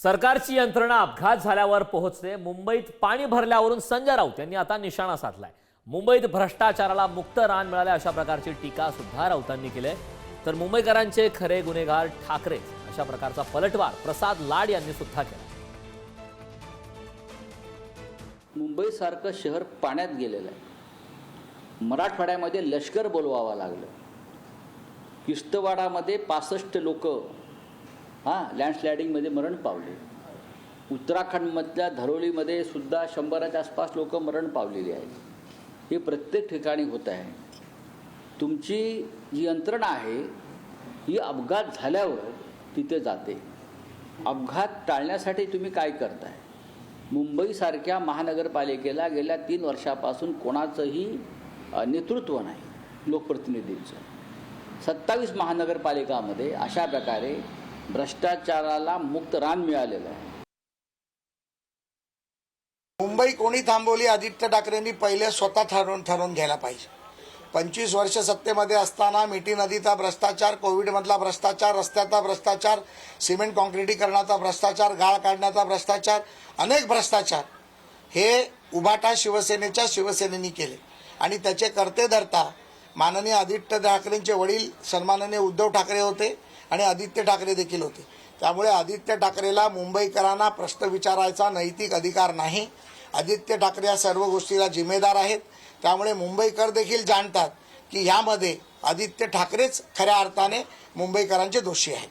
सरकारची यंत्रणा अपघात झाल्यावर पोहोचते। मुंबईत पाणी भरल्यावरून संजय राऊत यांनी आता निशाणा साधलाय। मुंबईत भ्रष्टाचाराला मुक्त रान मिळाले अशा प्रकारची टीका सुद्धा राऊतांनी केली। तर मुंबईकरांचे खरे गुन्हेगार ठाकरे अशा प्रकारचा पलटवार प्रसाद लाड यांनी सुद्धा केला। मुंबईसारखं शहर पाण्यात गेलेलं आहे। मराठवाड्यामध्ये लष्कर बोलवावं लागलं। किश्तवाडामध्ये 65 लोक लँडस्लायडिंगमध्ये मरण पावले। उत्तराखंडमधल्या धरोलीमध्ये सुद्धा 100च्या आसपास लोक मरण पावलेली आहेत। हे प्रत्येक ठिकाणी होत आहे। तुमची जी यंत्रणा आहे ही अपघात झाल्यावर तिथे जाते। अपघात टाळण्यासाठी तुम्ही काय करताय? मुंबईसारख्या महानगरपालिकेला गेल्या 3 वर्षापासून कोणाचंही नेतृत्व नाही लोकप्रतिनिधींचं। 27 महानगरपालिकांमध्ये अशा प्रकारे भ्रष्टाचाराला मुक्त रान मिळालेलं आहे। मुंबई कोणी थांबवली? आदित्य ठाकरेंनी पहिले स्वतः ठरवून घ्यायला पाहिजे। 25 वर्ष सत्तेमध्ये असताना मिठी नदीचा भ्रष्टाचार, कोविडमधला भ्रष्टाचार, रस्त्याचा भ्रष्टाचार, सिमेंट कॉन्क्रिटीकरणाचा भ्रष्टाचार, गाळ काढण्याचा भ्रष्टाचार, अनेक भ्रष्टाचार हे उभाटा शिवसेनेनी केले आणि त्याचे कर्ते धरता माननीय आदित्य ठाकरेंचे वडील सन्माननीय उद्धव ठाकरे होते आणि आदित्य ठाकरे देखील होते। त्यामुळे आदित्य ठाकरेला मुंबईकरांना प्रश्न विचारायचा नैतिक अधिकार नाही। आदित्य ठाकरे या सर्व गोष्टीला जिम्मेदार आहेत। त्यामुळे मुंबईकर देखील जाणतात की यामध्ये आदित्य ठाकरेच खऱ्या अर्थाने मुंबईकरांचे दोषी आहेत।